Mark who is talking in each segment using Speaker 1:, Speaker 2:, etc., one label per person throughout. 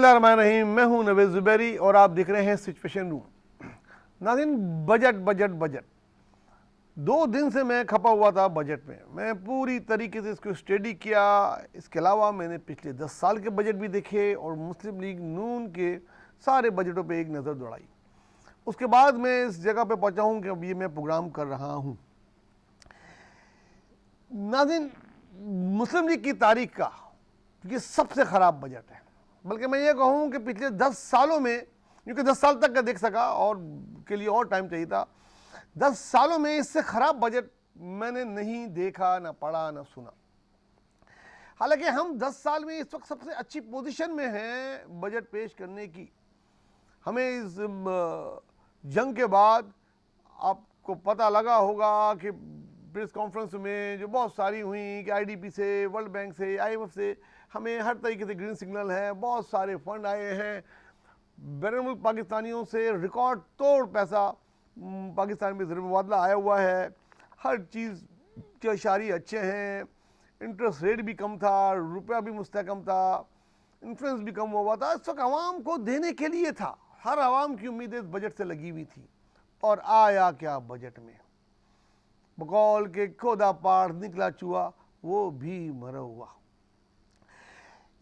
Speaker 1: बिस्मिल्लाहिर्रहमानिर्रहीम। मैं हूं नवेद ज़ुबैरी और आप देख रहे हैं सिचुएशन रूम। नाज़रीन, बजट बजट बजट 2 दिन से मैं खपा हुआ था बजट में। मैं पूरी तरीके से इसको स्टडी किया। इसके अलावा मैंने पिछले 10 साल के बजट भी देखे और मुस्लिम लीग नून के सारे बजटों पे एक नज़र दौड़ाई। उसके बाद मैं इस जगह पे पहुंचा हूं कि अब ये मैं प्रोग्राम कर रहा हूं। नाज़रीन, मुस्लिम लीग की तारीख का ये सबसे ख़राब बजट है। बल्कि मैं ये कहूँ कि पिछले 10 सालों में, क्योंकि 10 साल तक का देख सका और के लिए और टाइम चाहिए था, 10 सालों में इससे ख़राब बजट मैंने नहीं देखा, ना पढ़ा, ना सुना। हालांकि हम 10 साल में इस वक्त सबसे अच्छी पोजीशन में हैं बजट पेश करने की। हमें इस जंग के बाद आपको पता लगा होगा कि प्रेस कॉन्फ्रेंस में जो बहुत सारी हुई कि आईडीपी से, वर्ल्ड बैंक से, आईएमएफ से हमें हर तरीके से ग्रीन सिग्नल है, बहुत सारे फंड आए हैं, बैरून पाकिस्तानियों से रिकॉर्ड तोड़ पैसा पाकिस्तान में ज़र मुबादला आया हुआ है, हर चीज़ के इशारे अच्छे हैं, इंटरेस्ट रेट भी कम था, रुपया भी मुस्तहकम था, इन्फ्लुएंस भी कम हुआ था। इस वक्त आवाम को देने के लिए था, हर आवाम की उम्मीदें इस बजट से लगी हुई थी। और आया क्या बजट में? बकौल के खोदा पाड़ निकला चूहा, वो भी मरा हुआ।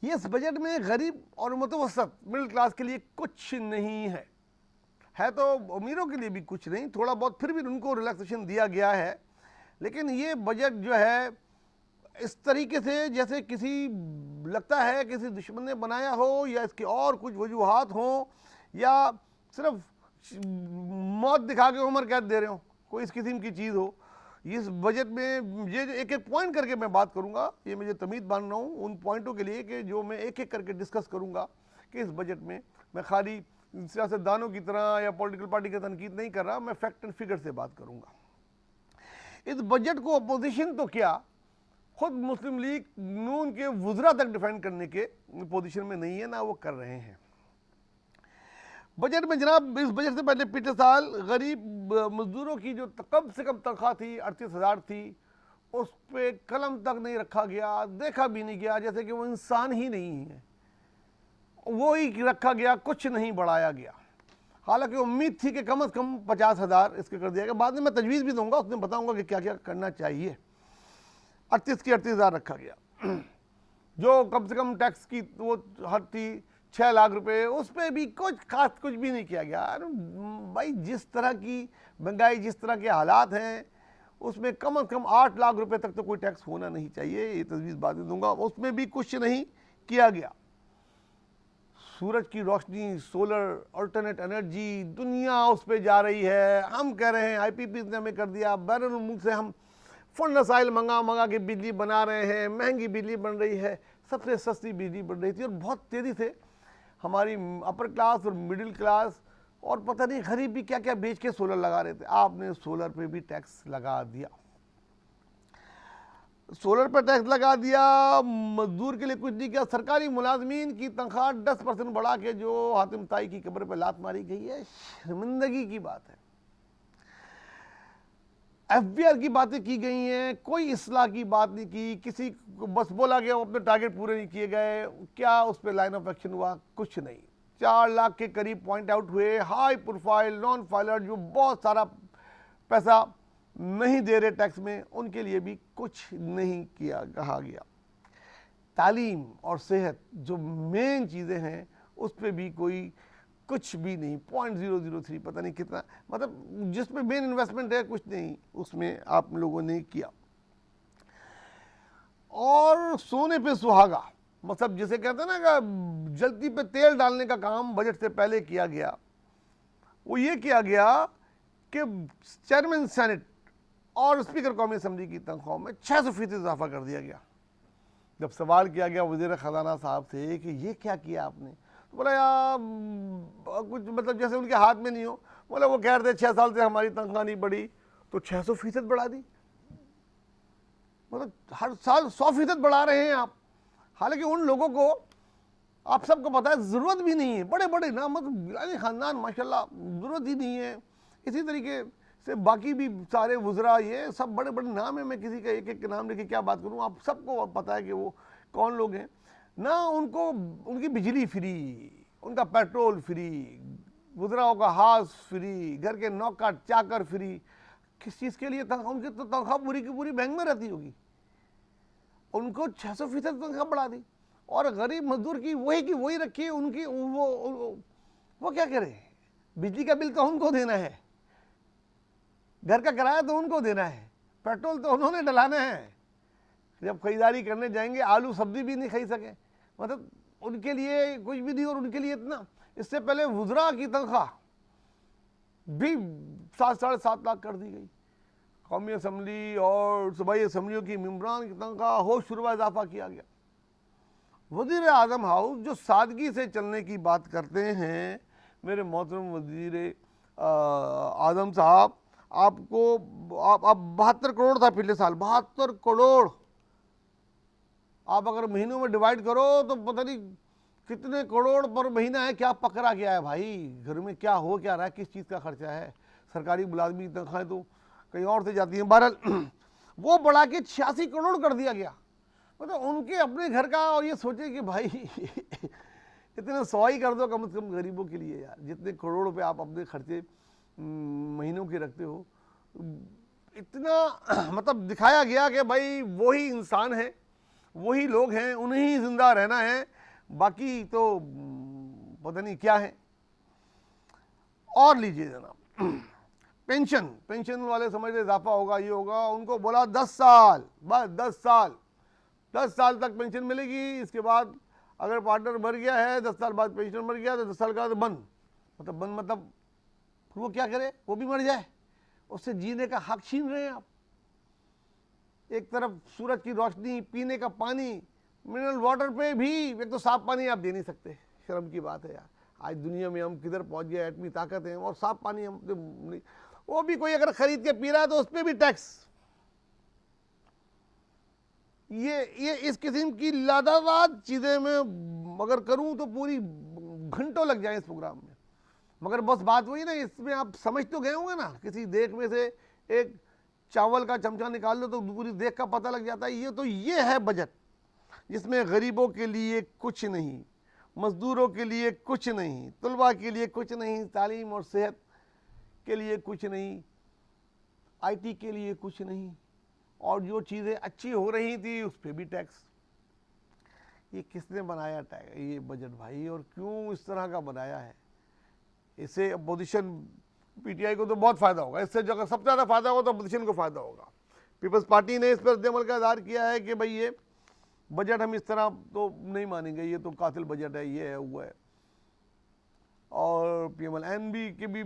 Speaker 1: ये इस बजट में गरीब और मुतवसत मिडिल क्लास के लिए कुछ नहीं है तो अमीरों के लिए भी कुछ नहीं, थोड़ा बहुत फिर भी उनको रिलैक्सेशन दिया गया है। लेकिन ये बजट जो है इस तरीके से जैसे किसी लगता है किसी दुश्मन ने बनाया हो, या इसके और कुछ वजूहात हों, या सिर्फ मौत दिखा के उम्र कैद दे रहे हो, कोई इस किस्म की चीज़ हो। इस बजट में ये जो एक एक पॉइंट करके मैं बात करूंगा, ये मुझे तमीद बांध रहा हूँ उन पॉइंटों के लिए कि जो मैं एक एक करके डिस्कस करूंगा कि इस बजट में मैं खाली सियासतदानों की तरह या पॉलिटिकल पार्टी की तनकीद नहीं कर रहा, मैं फैक्ट एंड फिगर से बात करूंगा। इस बजट को अपोजिशन तो क्या, खुद मुस्लिम लीग नून के वुज़रा तक डिफेंड करने के पोजीशन में नहीं है, ना वो कर रहे हैं। बजट में जनाब, इस बजट से पहले पिछले साल गरीब मजदूरों की जो कम से कम तनख्वाह थी 38,000 थी, उस पर कलम तक नहीं रखा गया, देखा भी नहीं गया, जैसे कि वो इंसान ही नहीं है, वो ही रखा गया, कुछ नहीं बढ़ाया गया। हालांकि उम्मीद थी कि कम से कम 50,000 इसके कर दिया गया। बाद में मैं तजवीज़ भी दूंगा, उसमें बताऊंगा कि क्या क्या करना चाहिए। 38 की 38,000 रखा गया। जो कम से कम टैक्स की वो हद थी 6 लाख रुपए, उस पर भी कुछ खास कुछ भी नहीं किया गया। भाई, जिस तरह की महंगाई, जिस तरह के हालात हैं, उसमें कम से कम 8 लाख रुपए तक तो कोई टैक्स होना नहीं चाहिए। ये तजवीज़ बाद में दूंगा। उसमें भी कुछ नहीं किया गया। सूरज की रोशनी, सोलर, अल्टरनेट एनर्जी, दुनिया उस पर जा रही है। हम कह रहे हैं आईपीपी ने हमें कर दिया, बैरून मुल्क से हम फंड वसाइल मंगा के बिजली बना रहे हैं, महंगी बिजली बन रही है, सबसे सस्ती बिजली बन रही थी, और बहुत तेज़ी से हमारी अपर क्लास और मिडिल क्लास और पता नहीं गरीब भी क्या क्या बेच के सोलर लगा रहे थे। आपने सोलर पे भी टैक्स लगा दिया, सोलर पर टैक्स लगा दिया, मजदूर के लिए कुछ नहीं किया। सरकारी मुलाजमीन की तनख्वाह 10% बढ़ा के जो हातिम ताई की कब्र पर लात मारी गई है, शर्मिंदगी की बात है। एफबीआर की बातें की गई हैं, कोई इस्लाह की बात नहीं की, किसी को बस बोला गया अपने टारगेट पूरे नहीं किए गए। क्या उस पर लाइन ऑफ एक्शन हुआ? कुछ नहीं। 4 लाख के करीब पॉइंट आउट हुए, हाई प्रोफाइल नॉन फाइलर जो बहुत सारा पैसा नहीं दे रहे टैक्स में, उनके लिए भी कुछ नहीं किया, कहा गया। तालीम और सेहत जो मेन चीज़ें हैं, उस पर भी कोई कुछ भी नहीं। 0.003 पता नहीं कितना, मतलब जिसमें मेन इन्वेस्टमेंट है, कुछ नहीं उसमें आप लोगों ने किया। और सोने पे सुहागा, मतलब जिसे कहते हैं ना कि जल्दी पे तेल डालने का काम बजट से पहले किया गया। वो ये किया गया कि चेयरमैन सेनेट और स्पीकर कौमी असम्बली की तनख्वाह में 600% इजाफा कर दिया गया। जब सवाल किया गया वज़ीर ख़जाना साहब से कि ये क्या किया आपने, तो बोला यार कुछ मतलब जैसे उनके हाथ में नहीं हो। बोला वो कह रहे थे 6 साल से हमारी तनख्वाह नहीं बढ़ी, तो 600% बढ़ा दी। मतलब हर साल 100% बढ़ा रहे हैं आप। हालांकि उन लोगों को आप सबको पता है ज़रूरत भी नहीं है, बड़े बड़े नाम, मतलब गिलानी ख़ानदान माशाल्लाह, ज़रूरत ही नहीं है। इसी तरीके से बाकी भी सारे वुज़रा, ये सब बड़े बड़े नाम हैं। मैं किसी का एक एक नाम लेके क्या बात करूँ, आप सबको पता है कि वो कौन लोग हैं। ना उनको उनकी बिजली फ्री, उनका पेट्रोल फ्री, गुजराओं का हाउस फ्री, घर के नौकर चाकर फ्री। किस चीज़ के लिए तनख्वाह? उनकी तो तनख्वाह पूरी की पूरी बैंक में रहती होगी, उनको 600% तनख्वाह बढ़ा दी, और गरीब मजदूर की वही रखी। उनकी वो क्या करे? बिजली का बिल तो उनको देना है, घर का किराया तो उनको देना है, पेट्रोल तो उन्होंने डलाना है। जब खरीदारी करने जाएंगे आलू सब्जी भी नहीं खरीद सके, मतलब उनके लिए कुछ भी नहीं। और उनके लिए इतना, इससे पहले वुजरा की तनख्वाह भी 7-7.5 लाख कर दी गई। कौमी असम्बली और सूबाई असम्बलियों की मेम्बरान की तनख्वाह होशरुबा इजाफा किया गया। वजीर आजम हाउस जो सादगी से चलने की बात करते हैं, मेरे मोहतरम वजीर आजम साहब, आपको आप 72 करोड़ था पिछले साल, 72 करोड़ आप अगर महीनों में डिवाइड करो तो पता नहीं कितने करोड़ पर महीना है। क्या पकड़ा गया है भाई? घर में क्या हो क्या रहा है? किस चीज़ का खर्चा है? सरकारी मुलाजमी तनख्वाहें तो कहीं और से जाती हैं। बहरहाल वो बढ़ा के 86 करोड़ कर दिया गया, मतलब उनके अपने घर का। और ये सोचे कि भाई इतने 100 ही कर दो कम से कम गरीबों के लिए यार, जितने करोड़ रुपए आप अपने खर्चे महीनों के रखते हो। इतना मतलब दिखाया गया कि भाई वही इंसान है, वही लोग हैं, उन्हें ही जिंदा रहना है, बाकी तो पता नहीं क्या है। और लीजिए जनाब, पेंशन वाले समझ रहे इजाफा होगा, ये होगा। उनको बोला 10 साल, बस 10 साल तक पेंशन मिलेगी। इसके बाद अगर पार्टनर मर गया है, 10 साल बाद पेंशन मर गया तो 10 साल का बंद। मतलब फिर वो क्या करे? वो भी मर जाए, उससे जीने का हक छीन रहे हैं आप। एक तरफ सूरज की रोशनी, पीने का पानी, मिनरल वाटर पे भी एक तो साफ पानी आप दे नहीं सकते। शर्म की बात है यार, आज दुनिया में हम किधर पहुंच गए, एटमी ताकत है, और साफ पानी हम नहीं। वो भी कोई अगर खरीद के पी रहा है तो उस पर भी टैक्स। ये इस किस्म की लादावाद चीजें मैं अगर करूं तो पूरी घंटों लग जाए इस प्रोग्राम में। मगर बस बात वही ना, इसमें आप समझ तो गए होंगे ना, किसी देख में से एक चावल का चमचा निकाल लो तो पूरी देख का पता लग जाता है। ये है बजट, जिसमें गरीबों के लिए कुछ नहीं, मजदूरों के लिए कुछ नहीं, तलबा के लिए कुछ नहीं, तालीम और सेहत के लिए कुछ नहीं, आईटी के लिए कुछ नहीं, और जो चीज़ें अच्छी हो रही थी उस पर भी टैक्स। ये किसने बनाया टैक्स, ये बजट भाई? और क्यों इस तरह का बनाया है? इससे अपोजिशन पीटीआई को तो बहुत फ़ायदा होगा, इससे जो सबसे ज़्यादा फ़ायदा होगा तो अपोजिशन को फ़ायदा होगा। पीपल्स पार्टी ने इस पर रद्द-ए-अमल का इज़हार किया है कि भाई ये बजट हम इस तरह तो नहीं मानेंगे, ये तो कातिल बजट है, ये है वो है। और PMLN के भी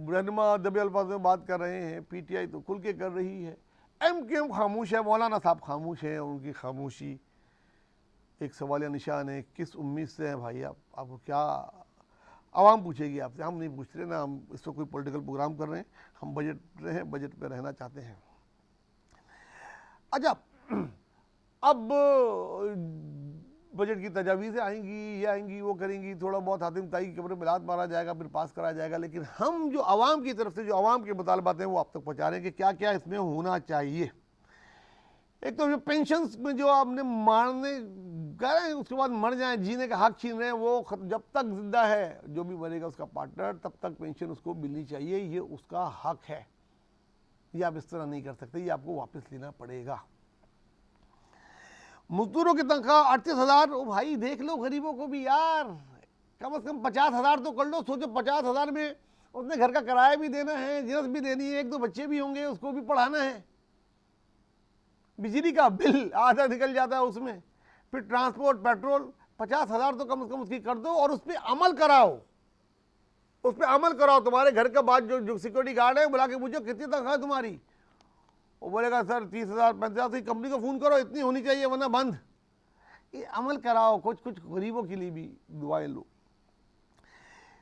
Speaker 1: रहनुमा दबे अल्फाज में बात कर रहे हैं, पीटीआई तो खुल के कर रही है। MQM खामोश है, मौलाना साहब खामोश हैं, उनकी खामोशी एक सवालिया निशान है। किस उम्मीद से है भाई आपको क्या आवाम पूछेगी आपसे? हम नहीं पूछ रहे ना, हम इस पर कोई पॉलिटिकल प्रोग्राम कर रहे हैं, हम बजट पे रहना चाहते हैं। अच्छा, अब बजट की तजावीज़ें आएंगी, ये आएंगी, वो करेंगी, थोड़ा बहुत हातिम ताई की कब्र में लात मारा जाएगा, फिर पास कराया जाएगा। लेकिन हम जो आवाम की तरफ से जो आवाम के मुतालबात हैं वो आप तक पहुँचा रहे हैं कि क्या क्या इसमें होना चाहिए। एक तो जो पेंशन में जो आपने मारने कह रहे हैं, उसके बाद मर जाए, जीने का हक छीन रहे हैं, वो जब तक जिंदा है, जो भी मरेगा उसका पार्टनर, तब तक पेंशन उसको मिलनी चाहिए, ये उसका हक है। ये आप इस तरह नहीं कर सकते, ये आपको वापस लेना पड़ेगा। मजदूरों की तनख्वाह 38,000, ओ भाई देख लो गरीबों को भी यार, कम से कम 50,000 तो कर लो। सोचो 50,000 में उसने घर का किराया भी देना है, जिरस भी देनी है, 1-2 बच्चे भी होंगे, उसको भी पढ़ाना है, बिजली का बिल आधा निकल जाता है उसमें, फिर ट्रांसपोर्ट, पेट्रोल। 50,000 तो कम से कम उसकी कर दो, और उस पर अमल कराओ, उस पर अमल कराओ। तुम्हारे घर का बाद जो सिक्योरिटी गार्ड है, बुला के पूछो कितनी तनख्वाह तुम्हारी, वो बोलेगा सर 30,000 35,000। कंपनी को फ़ोन करो, इतनी होनी चाहिए वरना बंद। ये अमल कराओ, कुछ गरीबों के लिए भी दुआएं लो।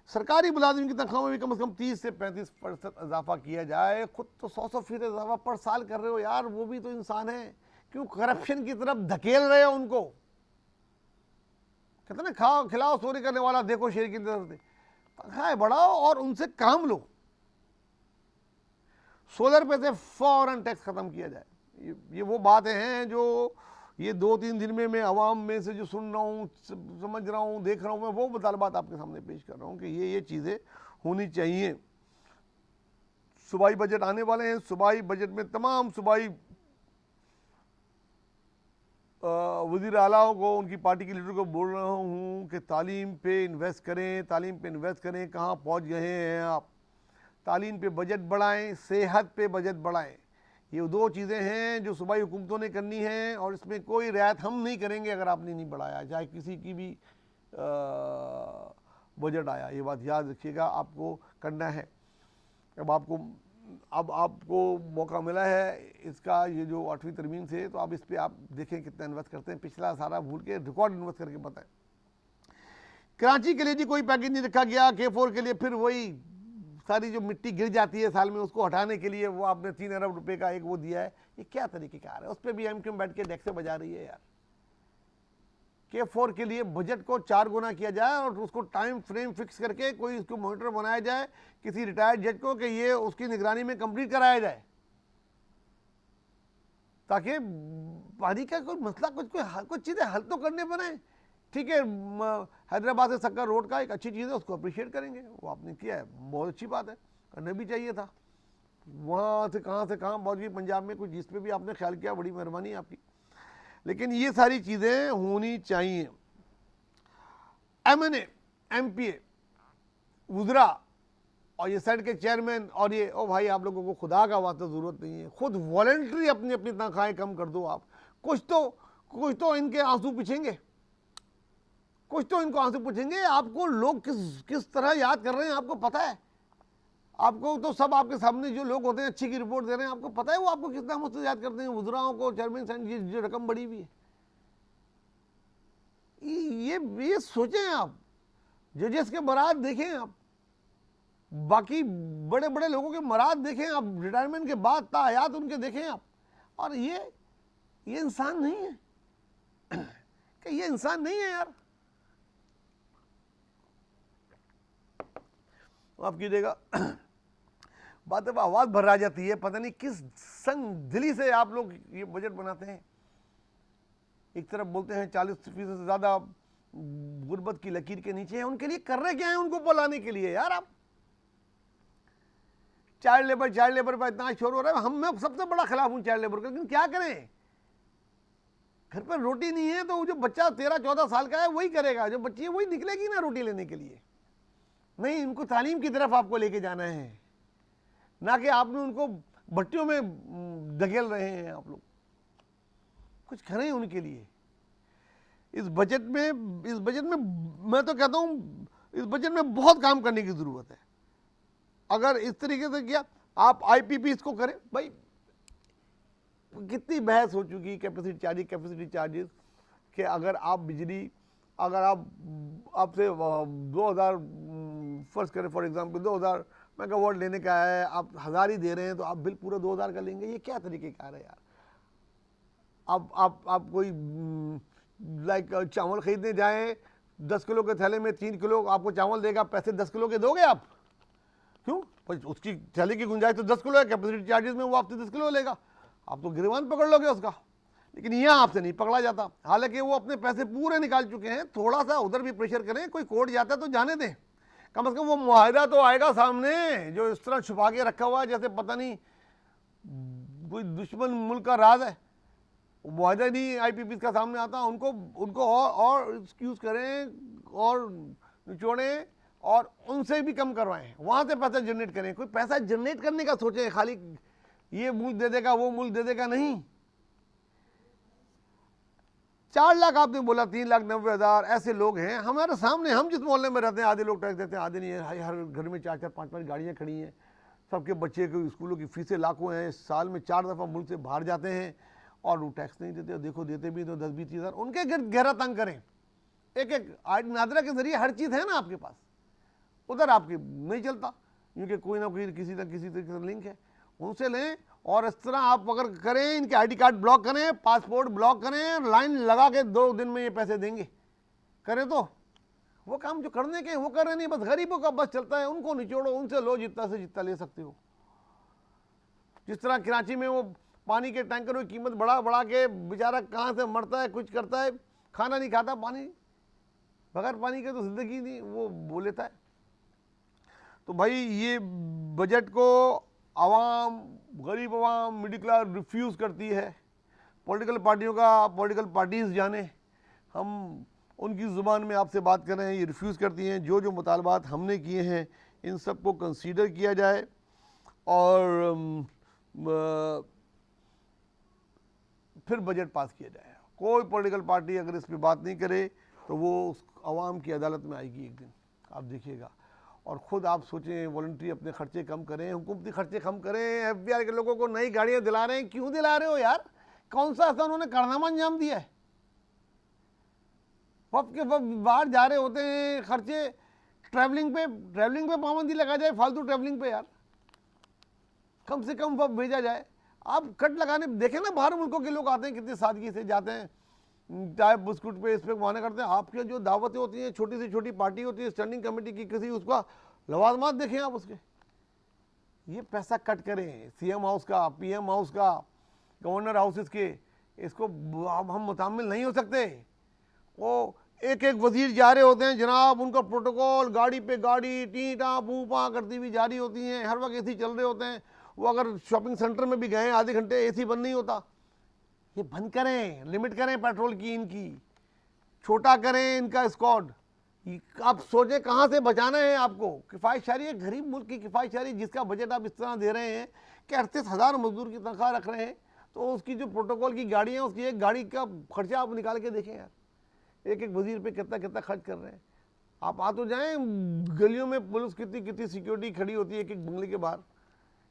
Speaker 1: सरकारी मुलाजिम की तनख्वाह में भी कम से कम 30 से 35% इजाफा किया जाए। खुद तो 100% इजाफा पर साल कर रहे हो यार, वो भी तो इंसान है, क्यों करप्शन की तरफ धकेल रहे हो उनको? कहते ना, खाओ खिलाओ चोरी करने वाला देखो शेर की तरफ से। तनख्वाहें बढ़ाओ और उनसे काम लो। सोलर पे से फौरन टैक्स खत्म किया जाए। ये वो बातें हैं जो ये 2-3 दिन में मैं आवाम में से जो सुन रहा हूँ, समझ रहा हूँ, देख रहा हूँ, मैं वो मुतालबात आपके सामने पेश कर रहा हूँ कि ये चीज़ें होनी चाहिए। सूबाई बजट आने वाले हैं। सूबाई बजट में तमाम सूबाई वज़ीर आलाओं को, उनकी पार्टी के लीडर को बोल रहा हूँ कि तालीम पे इन्वेस्ट करें, तालीम पे इन्वेस्ट करें। कहाँ पहुँच गए हैं आप? तालीम पे बजट बढ़ाएं, सेहत पे बजट बढ़ाएं। ये 2 चीज़ें हैं जो सूबाई हुकूमतों ने करनी हैं, और इसमें कोई रियायत हम नहीं करेंगे अगर आपने नहीं बढ़ाया, चाहे किसी की भी बजट आया। ये बात याद रखिएगा, आपको करना है। अब आपको मौका मिला है इसका, ये जो 8वीं तरमीम से, तो अब इस पर आप देखें कितना इन्वेस्ट करते हैं। पिछला सारा भूल के रिकॉर्ड इन्वेस्ट करके बताएं। कराची के लिए जी कोई पैकेज नहीं रखा गया। K4 के लिए फिर वही सारी जो मिट्टी गिर जाती है साल में, उसको हटाने के लिए वो आपने 3 अरब रुपए का एक वो दिया है। ये क्या तरीक़ेकार है? उस पर भी MQM बैठ के डेस्क से बजा रही है यार। K4 के लिए बजट को 4 गुना किया जाए और उसको टाइम फ्रेम फिक्स करके कोई उसको मॉनिटर बनाया जाए किसी रिटायर्ड जज को कि ये उसकी निगरानी में कंप्लीट कराया जाए, ताकि पानी का कोई मसला, कुछ चीज़ें हल तो करने बनाए। ठीक है, हैदराबाद से सक्कर रोड का एक अच्छी चीज़ है, उसको अप्रिशिएट करेंगे, वो आपने किया है, बहुत अच्छी बात है, करना भी चाहिए था। वहाँ से कहाँ पहुँच गई पंजाब में, कुछ जिस पे भी आपने ख्याल किया, बड़ी मेहरबानी आपकी। लेकिन ये सारी चीज़ें होनी चाहिए। MNA, MPA, वुज़रा और ये सेट के चेयरमैन और ये, ओ भाई आप लोगों को खुदा का वास्ता ज़रूरत नहीं है, खुद वॉलंटरी अपनी अपनी तनख्वाहें कम कर दो आप। कुछ तो इनके आंसू पूछेंगे, कुछ तो इनको आंसू पूछेंगे। आपको लोग किस तरह याद कर रहे हैं आपको पता है? आपको तो सब आपके सामने जो लोग होते हैं अच्छी की रिपोर्ट दे रहे हैं, आपको पता है वो आपको कितना मुझसे याद करते हैं, वुज़राओं को, चेयरमैन, जो रकम बढ़ी हुई है। ये सोचें आप, जजेस के मराद देखें आप, बाकी बड़े बड़े लोगों के मराद देखें आप, रिटायरमेंट के बाद तायात उनके देखें आप, और ये इंसान नहीं है कि ये इंसान नहीं है यार। माफ कीजिएगा, बातें आवाज भर आ जाती है, पता नहीं किस संग दिली से आप लोग ये बजट बनाते हैं। एक तरफ बोलते हैं 40% से ज्यादा गुर्बत की लकीर के नीचे है, उनके लिए कर रहे क्या है? उनको बुलाने के लिए यार आप चाइल्ड लेबर पर इतना शोर हो रहा है। मैं सबसे बड़ा खिलाफ हूं चाइल्ड लेबर का, लेकिन क्या करें, घर पर रोटी नहीं है तो जो बच्चा 13-14 साल का है वही करेगा, जो बच्ची है वही निकलेगी ना रोटी लेने के लिए। नहीं, उनको तालीम की तरफ आपको लेके जाना है, ना कि आपने उनको भट्टियों में धकेल रहे हैं आप लोग। कुछ करें उनके लिए। इस बजट में मैं तो कहता हूं, इस बजट में बहुत काम करने की जरूरत है। अगर इस तरीके से किया आप IPP इसको करें, भाई कितनी बहस हो चुकी कैपेसिटी चार्जेस कि अगर आप बिजली, अगर आपसे 2000 फर्ज करें फॉर एग्जांपल 2000 मेगावाट लेने का है, आप 1000 ही दे रहे हैं, तो आप बिल पूरा 2000 का लेंगे। ये क्या तरीक़ेकार है यार? आप कोई लाइक चावल खरीदने जाएं, 10 किलो के थैले में 3 किलो आपको चावल देगा, पैसे 10 किलो के दोगे आप? क्यों? उसकी थैले की गुंजाइश तो 10 किलो है, कैपेसिटी चार्जेस में वो आपसे 10 किलो लेगा, आप तो गिरबान पकड़ लोगे उसका। लेकिन यहाँ आपसे नहीं पकड़ा जाता, हालांकि वो अपने पैसे पूरे निकाल चुके हैं। थोड़ा सा उधर भी प्रेशर करें, कोई कोर्ट जाता है तो जाने दें, कम से कम वो मुआहिदा तो आएगा सामने, जो इस तरह छुपा के रखा हुआ है जैसे पता नहीं कोई दुश्मन मुल्क का राज है। मुआहिदा नहीं IPP का सामने आता, उनको और एक्सक्यूज करें और निचोड़ें और उनसे भी कम करवाएं, वहां से पैसा जनरेट करें। कोई पैसा जनरेट करने का सोचें, खाली ये मुल्क दे देगा वो मुल्क दे देगा नहीं। 4 लाख आपने बोला, 3,90,000 ऐसे लोग हैं हमारे सामने। हम जिस मोहल्ले में रहते हैं आधे लोग टैक्स देते हैं, आधे नहीं है। हर घर में 4-4, 5-5 गाड़ियाँ खड़ी हैं, सबके बच्चे के स्कूलों की फीसें लाखों हैं, साल में 4 दफ़ा मुल्क से बाहर जाते हैं और वो टैक्स नहीं देते। देखो देते भी तो 10-20 हज़ार, उनके गहरा तंग करें। एक नादरा के जरिए हर चीज़ है ना आपके पास, उधर आपके नहीं चलता, क्योंकि कोई ना कोई किसी तरीके से लिंक है, उनसे लें। और इस तरह आप अगर करें, इनके ID कार्ड ब्लॉक करें, पासपोर्ट ब्लॉक करें, लाइन लगा के 2 दिन में ये पैसे देंगे, करें तो वो काम जो करने के वो कर रहे नहीं। बस गरीबों का बस चलता है, उनको निचोड़ो, उनसे लो जितना से जितना ले सकते हो। जिस तरह कराची में वो पानी के टैंकरों की कीमत बढ़ा बढ़ा के बेचारा कहाँ से मरता है, कुछ करता है, खाना नहीं खाता, पानी बगैर पानी के तो ज़िंदगी नहीं वो लेता है। तो भाई ये बजट को आवाम, गरीब आवाम, मिडिल क्लास रिफ्यूज़ करती है। पॉलिटिकल पार्टियों का पॉलिटिकल पार्टीज़ जाने, हम उनकी ज़ुबान में आपसे बात कर रहे हैं, ये रिफ्यूज़ करती हैं। जो जो मुतालबात हमने किए हैं इन सब को कंसीडर किया जाए और फिर बजट पास किया जाए। कोई पॉलिटिकल पार्टी अगर इस पर बात नहीं करे तो वो उस आवाम की अदालत में आएगी एक दिन, आप देखिएगा। और ख़ुद आप सोचें, वॉलंटरी अपने खर्चे कम करें, हुकूमती खर्चे कम करें। FBI के लोगों को नई गाड़ियाँ दिला रहे हैं, क्यों दिला रहे हो यार? कौन सा ऐसा उन्होंने कारनामा अंजाम दिया है? वक्त के वक्त बाहर जा रहे होते हैं, खर्चे ट्रैवलिंग पे पाबंदी लगा जाए, फालतू ट्रैवलिंग पे यार कम से कम वक्त भेजा जाए। आप कट लगाने देखें ना, बाहर मुल्कों के लोग आते हैं कितनी सादगी से जाते हैं, चाय बिस्कुट पे इस पे बहाने करते हैं। आपके जो दावतें होती हैं, छोटी से छोटी पार्टी होती है स्टैंडिंग कमेटी की, किसी उसका लवाजमात देखें आप उसके। ये पैसा कट करें CM हाउस का, PM हाउस का, गवर्नर हाउसेस के, इसको अब हम मुतामिल नहीं हो सकते। वो एक एक वजीर जा रहे होते हैं जनाब, उनका प्रोटोकॉल गाड़ी पे गाड़ी टी टा पू पा करती हुई जारी होती हैं, हर वक्त AC चल रहे होते हैं। वो अगर शॉपिंग सेंटर में भी गए आधे घंटे AC बंद नहीं होता। ये बंद करें, लिमिट करें पेट्रोल की, इनकी छोटा करें इनका स्क्वाड। आप सोचें कहाँ से बचाना है आपको। किफ़ायत-शारी है, गरीब मुल्क की किफ़ायत-शारी, जिसका बजट आप इस तरह दे रहे हैं कि 38,000 मजदूर की तनख्वाह रख रहे हैं, तो उसकी जो प्रोटोकॉल की गाड़ियाँ, उसकी एक गाड़ी का खर्चा आप निकाल के देखें यार, एक एक वजीर पे कितना कितना खर्च कर रहे हैं। आप आ तो जाएं, गलियों में पुलिस कितनी कितनी सिक्योरिटी खड़ी होती है एक एक बंगले के बाहर।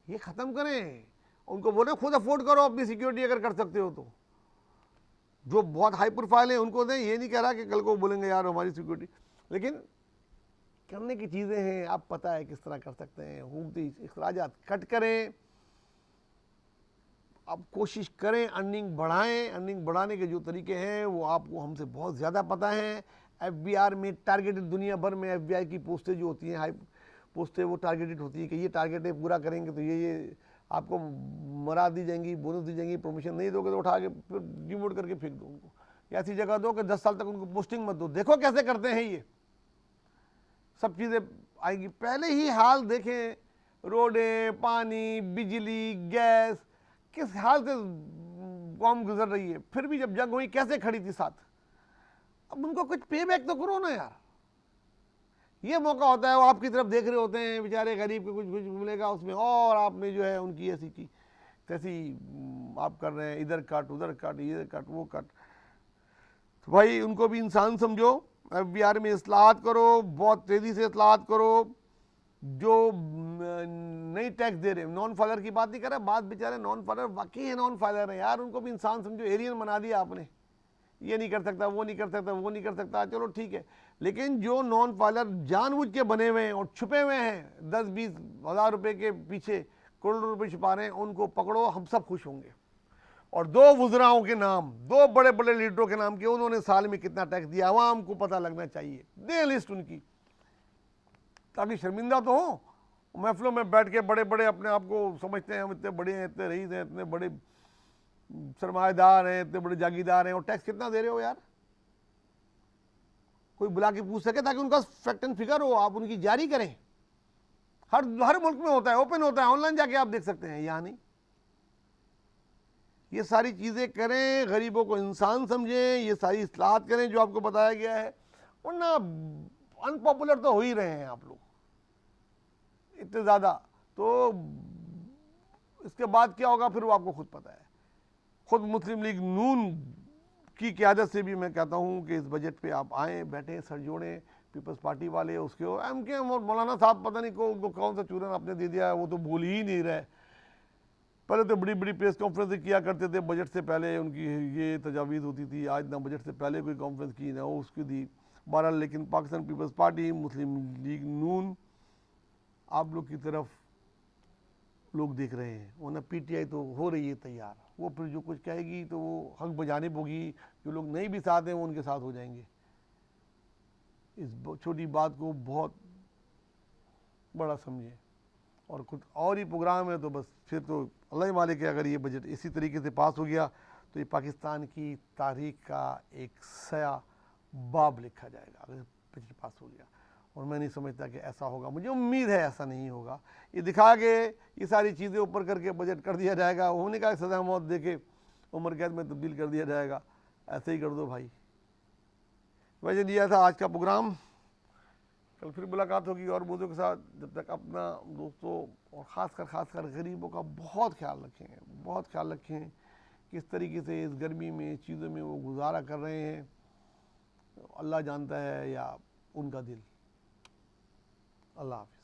Speaker 1: ये ख़त्म करें, उनको बोले खुद अफोर्ड करो अपनी सिक्योरिटी अगर कर सकते हो तो। जो बहुत हाई प्रोफाइल है उनको दें, ये नहीं कह रहा कि कल को बोलेंगे यार हमारी सिक्योरिटी, लेकिन करने की चीज़ें हैं, आप पता है किस तरह कर सकते हैं। हुकूमती अखराजात कट करें, आप कोशिश करें अर्निंग बढ़ाएं। अर्निंग बढ़ाने के जो तरीके हैं वो आपको हमसे बहुत ज़्यादा पता है। FBR में टारगेटेड, दुनिया भर में FBI की पोस्टें जो होती हैं, हाई पोस्टें, वो टारगेटेड होती है कि ये टारगेटें पूरा करेंगे तो ये आपको मरा दी जाएंगी, बोनस दी जाएंगी। प्रमोशन नहीं दोगे तो उठा के फिर डिमोट करके फेंक दो उनको, ऐसी जगह दो कि 10 साल तक उनको पोस्टिंग मत दो। देखो कैसे करते हैं, ये सब चीज़ें आएंगी। पहले ही हाल देखें, रोडें, पानी, बिजली, गैस, किस हाल से कौम गुजर रही है। फिर भी जब जंग हुई कैसे खड़ी थी साथ। अब उनको कुछ पे बैक तो करो ना यार। ये मौका होता है, वो आपकी तरफ देख रहे होते हैं, बेचारे गरीब को कुछ कुछ मिलेगा उसमें, और आपने जो है उनकी ऐसी की तैसी आप कर रहे हैं, इधर कट उधर कट, इधर कट वो कट। तो भाई उनको भी इंसान समझो। FBR में इस्लाहत करो, बहुत तेज़ी से इस्लाहत करो। जो नई टैक्स दे रहे हैं, नॉन फाइलर की बात नहीं कर रहा, बात बेचारे नॉन फाइलर वाकई है, नॉन फाइलर है यार, उनको भी इंसान समझो। एलियन बना दिया आपने, ये नहीं कर सकता, वो नहीं कर सकता, वो नहीं कर सकता, चलो ठीक है। लेकिन जो नॉन फाइलर जानबूझ के बने हुए हैं और छुपे हुए हैं, 10-20 हज़ार रुपए के पीछे करोड़ों रुपए छुपा रहे हैं, उनको पकड़ो, हम सब खुश होंगे। और 2 वुज़राओं के नाम, 2 बड़े बड़े लीडरों के नाम के, उन्होंने साल में कितना टैक्स दिया, आवाम को पता लगना चाहिए। दें लिस्ट उनकी, ताकि शर्मिंदा तो हो। महफिलों में बैठ के बड़े बड़े अपने आप को समझते हैं हम इतने बड़े हैं, इतने रईस हैं, इतने बड़े सरमाएदार हैं, इतने बड़े जागीरदार हैं, और टैक्स कितना दे रहे हो यार। कोई बुला के पूछ सके, ताकि उनका फैक्ट एंड फिगर हो, आप उनकी जारी करें। हर मुल्क में होता है, ओपन होता है, ऑनलाइन जाके आप देख सकते हैं, यहाँ नहीं। ये सारी चीज़ें करें, गरीबों को इंसान समझें, ये सारी इस्लाहत करें जो आपको बताया गया है। वरना अनपॉपुलर तो हो ही रहे हैं आप लोग इतने ज़्यादा, तो इसके बाद क्या होगा फिर वो आपको खुद पता है। खुद मुस्लिम लीग नून की क़यादत से भी मैं कहता हूँ कि इस बजट पे आप आएँ, बैठें, सर जोड़ें। पीपल्स पार्टी वाले, उसके MK और मौलाना साहब पता नहीं को कौन सा चूरन आपने दे दिया है, वो तो बोल ही नहीं रहे। पहले तो बड़ी बड़ी प्रेस कॉन्फ्रेंस किया करते थे, बजट से पहले उनकी ये तजावीज़ होती थी। आज ना बजट से पहले कोई कॉन्फ्रेंस की, ना उसकी दी। बहरहाल लेकिन पाकिस्तान पीपल्स पार्टी, मुस्लिम लीग नून, आप लोग की तरफ लोग देख रहे हैं। और ना PTI तो हो रही है तैयार, वो फिर जो कुछ कहेगी तो वो हक बजानिब होगी। जो लोग नहीं भी साथ हैं वो उनके साथ हो जाएंगे। इस छोटी बात को बहुत बड़ा समझें और कुछ और ही प्रोग्राम है, तो बस फिर तो अल्लाह ही मालिक है। अगर ये बजट इसी तरीके से पास हो गया तो ये पाकिस्तान की तारीख का एक सया बाब लिखा जाएगा, अगर बजट पास हो गया। और मैं नहीं समझता कि ऐसा होगा, मुझे उम्मीद है ऐसा नहीं होगा। ये दिखा के ये सारी चीज़ें ऊपर करके बजट कर दिया जाएगा, होने का सजा मौत दे के उम्र कैद में तब्दील कर दिया जाएगा। ऐसे ही कर दो भाई। वैसे दिया था आज का प्रोग्राम, कल फिर मुलाकात होगी और मुद्दों के साथ। जब तक अपना, दोस्तों और ख़ासकर गरीबों का बहुत ख्याल रखें, बहुत ख्याल रखें। किस तरीके से इस गर्मी में, चीज़ों में वो गुजारा कर रहे हैं, अल्लाह जानता है, या उनका दिल। अल्लाह हाफ़िज़।